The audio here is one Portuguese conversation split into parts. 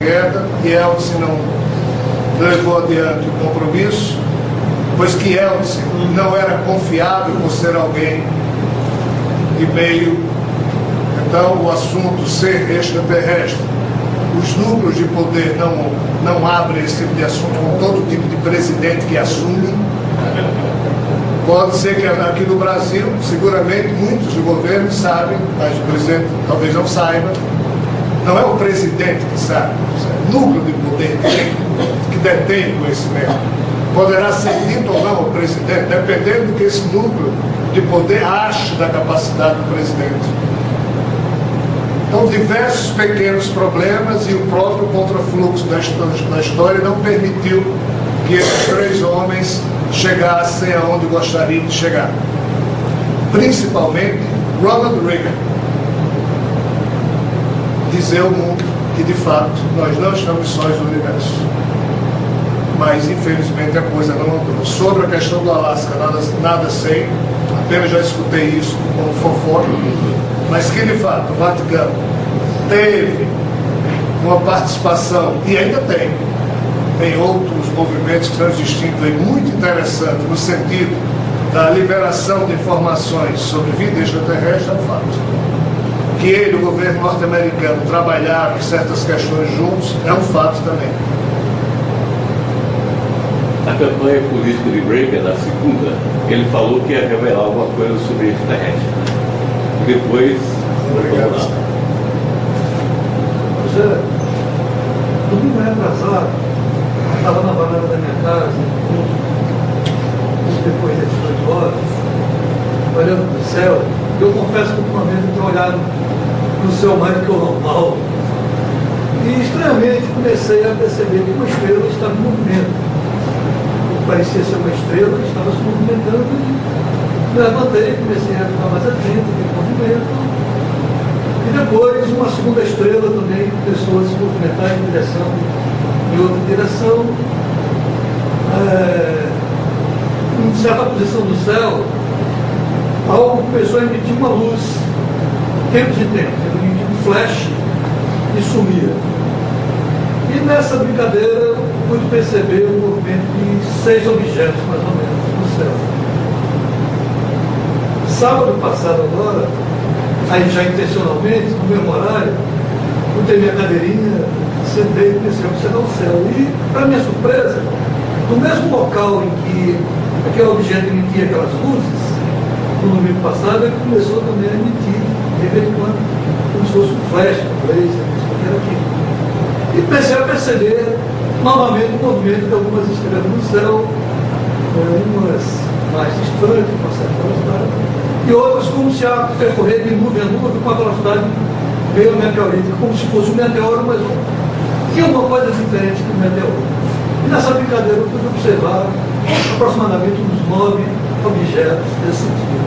queda, Yeltsin não levou adiante o compromisso, pois que Yeltsin não era confiável por ser alguém de meio. Então, o assunto ser extraterrestre, os núcleos de poder não abrem esse tipo de assunto com todo tipo de presidente que assume. Pode ser que aqui no Brasil, seguramente, muitos do governo sabem, mas o presidente talvez não saiba. Não é o presidente que sabe, é o núcleo de poder que detém o conhecimento. Poderá ser dito ou não o presidente, dependendo do que esse núcleo de poder ache da capacidade do presidente. Então, diversos pequenos problemas e o próprio contrafluxo da história não permitiu que esses três homens chegassem aonde gostariam de chegar. Principalmente Ronald Reagan. Dizer ao mundo que, de fato, nós não estamos sós no universo. Mas, infelizmente, a coisa não andou. Sobre a questão do Alasca, nada sei, apenas já escutei isso como fofoca, mas que, de fato, o Vaticano teve uma participação, e ainda tem, em outros movimentos que estão existindo, e muito interessante, no sentido da liberação de informações sobre vida extraterrestre, é um fato. Que ele e o governo norte-americano trabalharam em certas questões juntos, é um fato também. A campanha política de Reagan, na segunda, ele falou que ia revelar alguma coisa sobre extraterrestre. Depois, não falou nada. José, domingo retrasado, estava na varanda da minha casa, depois das 18 horas, olhando para o céu. Eu confesso que ultimamente tenho olhado para o céu mais do que o normal. E estranhamente comecei a perceber que uma estrela estava em movimento. Parecia ser uma estrela que estava se movimentando e me levantei, comecei a ficar mais atento ao movimento. E depois uma segunda estrela também começou a se movimentar em outra direção. Em certa posição do céu, algo começou a emitir uma luz, tempos e tempos, ele emitia um flash e sumia. E nessa brincadeira, pude perceber o movimento de 6 objetos, mais ou menos, no céu. Sábado passado agora, aí já intencionalmente, no mesmo horário, botei minha cadeirinha, sentei e comecei a observar o céu. E, para minha surpresa, no mesmo local em que aquele objeto emitia aquelas luzes, no domingo passado, ele começou também a emitir, de vez em quando, como se fosse um flash, um laser, era aquilo. E comecei a perceber novamente o movimento de algumas estrelas no céu, umas mais distantes, com uma certa velocidade, e outras como se a percorrer de nuvem a nuvem com a velocidade meio meteorítica, como se fosse um meteoro, mas tinha uma coisa diferente do meteoro. E nessa brincadeira eu pude observar aproximadamente uns 9 objetos desse tipo.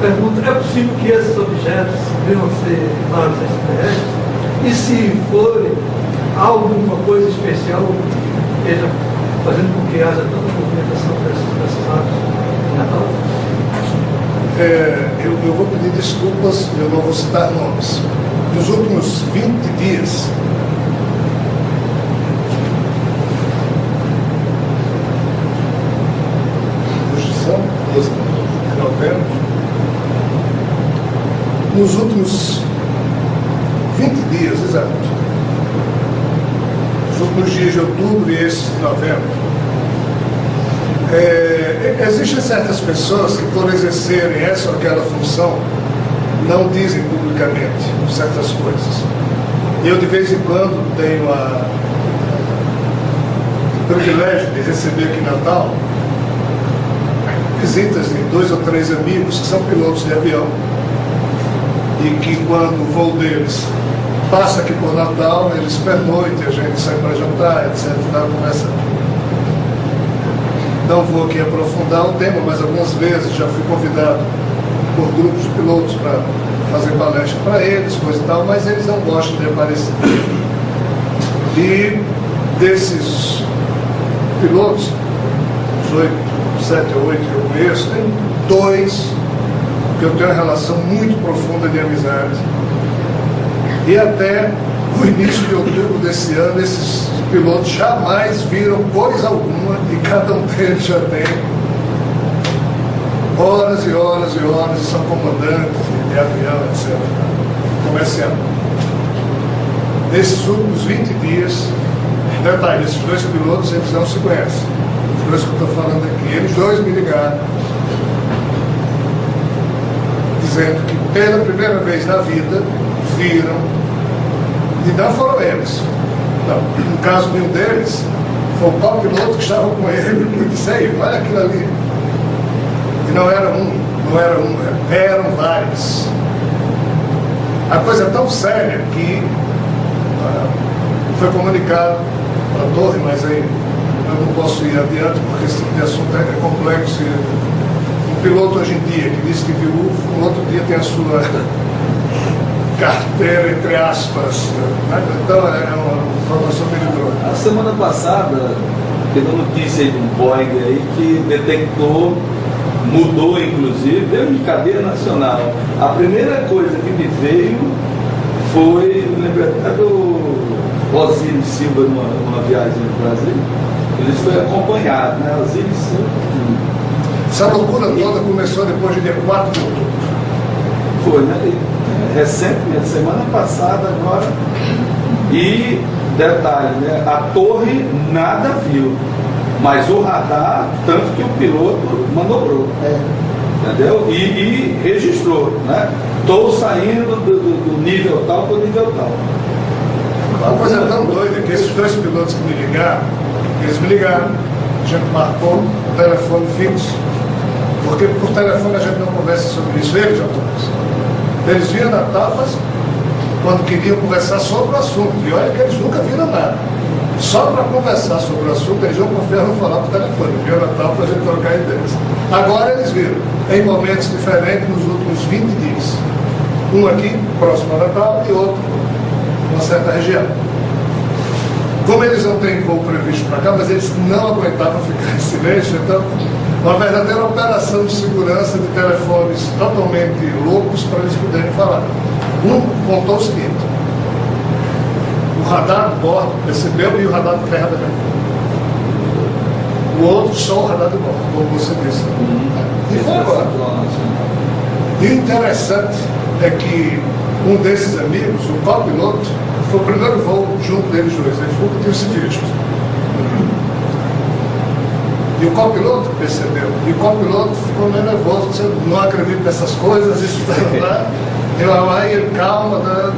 Pergunta, é possível que esses objetos venham a ser naves extraterrestres? E se forem alguma coisa especial que esteja fazendo com que haja tanta movimentação dessas naves em Natal? Eu vou pedir desculpas, eu não vou citar nomes. Nos últimos 20 dias, hoje são 12 de novembro, nos últimos 20 dias, exato, nos últimos dias de outubro e esses de novembro, existem certas pessoas que, por exercerem essa ou aquela função, não dizem publicamente certas coisas. Eu, de vez em quando, tenho o privilégio de receber aqui em Natal visitas de 2 ou 3 amigos que são pilotos de avião e que, quando o voo deles passa aqui por Natal, eles pernoitam, a gente sai para jantar, etc. Começa. Não vou aqui aprofundar o tema, mas algumas vezes já fui convidado por grupos de pilotos para fazer palestra para eles, coisa e tal, mas eles não gostam de aparecer. E desses pilotos, os 7 ou 8 que eu conheço, tem 2 que eu tenho uma relação muito profunda de amizade. E até no início de outubro desse ano, esses pilotos jamais viram coisa alguma e cada um deles já tem horas e horas e horas e são comandantes de avião, etc. Comercial. Nesses últimos 20 dias, detalhe, esses dois pilotos, eles não se conhecem. Os dois que eu estou falando aqui, eles dois me ligaram, dizendo que pela primeira vez na vida viram, e não foram eles. Não. No caso de um deles, foi o copiloto que estava com ele e disse: "Ei, olha aquilo ali." E não era eram vários. A coisa é tão séria que foi comunicado para a torre, mas aí eu não posso ir adiante porque esse tipo de assunto é complexo. Um piloto hoje em dia que diz que viu UFO, no outro dia tem a sua carteira, entre aspas. Então é uma informação perigosa. A semana passada teve uma notícia aí de um Boeing aí que detectou, mudou inclusive, veio de cadeia nacional. A primeira coisa que me veio foi, lembra até do Osílio Silva numa viagem no Brasil. Ele foi acompanhado, né? Osílio Silva. Essa loucura toda começou depois de dia 4 de outubro. Foi, né? Recentemente, semana passada agora. E detalhe, né? A torre nada viu, mas o radar, tanto que o piloto manobrou, entendeu? E registrou, né? Estou saindo do nível tal para o nível tal. Uma coisa tão doida que esses dois pilotos que me ligaram, eles me ligaram, a gente marcou o telefone fixo, porque por telefone a gente não conversa sobre isso, eles já conversam. Eles vinham na Tapas quando queriam conversar sobre o assunto, e olha que eles nunca viram nada. Só para conversar sobre o assunto, eles não confiaram em falar por telefone, vinham na Tapas para a gente trocar ideias. Agora eles viram, em momentos diferentes nos últimos 20 dias. Um aqui, próximo a Natal, e outro uma certa região. Como eles não têm voo previsto para cá, mas eles não aguentavam ficar em silêncio, então uma verdadeira operação de segurança de telefones totalmente loucos para eles poderem falar. Um contou o seguinte: o radar do bordo percebeu e o radar de terra também. O outro só o radar de bordo, como você disse. E foi agora. E o interessante é que um desses amigos, o copiloto, foi o primeiro voo junto deles dois. Eles nunca tinham se visto. E o copiloto percebeu. E o copiloto ficou meio nervoso, disse: "Não acredito nessas coisas, isso está lá." Eu lá, e ele, calma, né?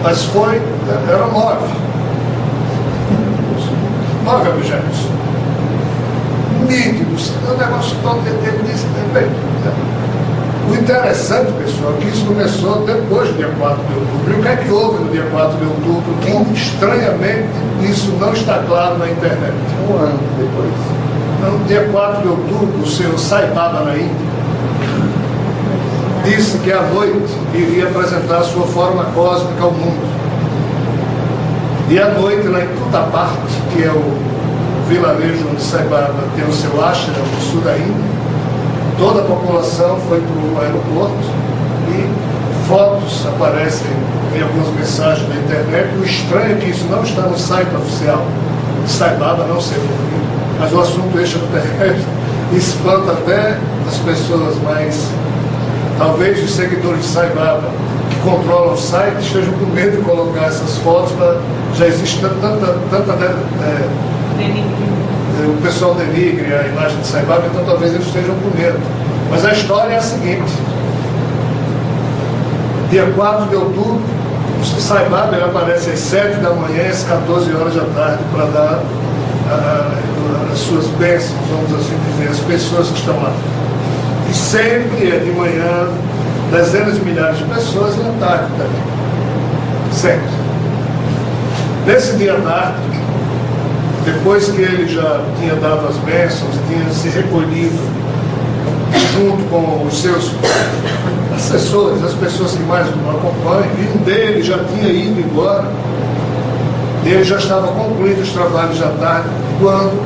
Mas foi, eram 9 objetos. Nítidos, o negócio todo, ele disse: "Bem." O interessante, pessoal, é que isso começou depois do dia 4 de outubro. E o que é que houve no dia 4 de outubro? Que, estranhamente, isso não está claro na internet. Um ano depois. No dia 4 de outubro, o senhor Sai Baba na Índia disse que à noite iria apresentar sua forma cósmica ao mundo. E à noite, lá em Puttaparth, que é o vilarejo onde Sai Baba tem o seu ashram no sul da Índia, toda a população foi para o aeroporto e fotos aparecem em algumas mensagens da internet. O estranho é que isso não está no site oficial de Sai Baba, não sei porquê, mas o assunto extraterrestre espanta até as pessoas mais, talvez os seguidores de Sai Baba que controlam o site estejam com medo de colocar essas fotos, já existe o pessoal denigre a imagem de Sai Baba, então talvez eles estejam com medo. Mas a história é a seguinte: dia 4 de outubro, o Sai Baba ele aparece às 7 da manhã, às 14 horas da tarde, para dar as suas bênçãos, vamos assim dizer, às pessoas que estão lá. E sempre é de manhã, dezenas de milhares de pessoas, e à tarde também. Sempre. Nesse dia à tarde, depois que ele já tinha dado as bênçãos, tinha se recolhido junto com os seus assessores, as pessoas que mais o acompanham, e um deles já tinha ido embora, ele já estava concluindo os trabalhos da tarde, quando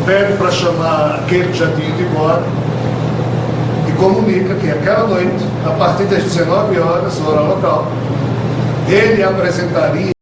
pede para chamar aquele que já tinha ido embora, e comunica que aquela noite, a partir das 19 horas, hora local, ele apresentaria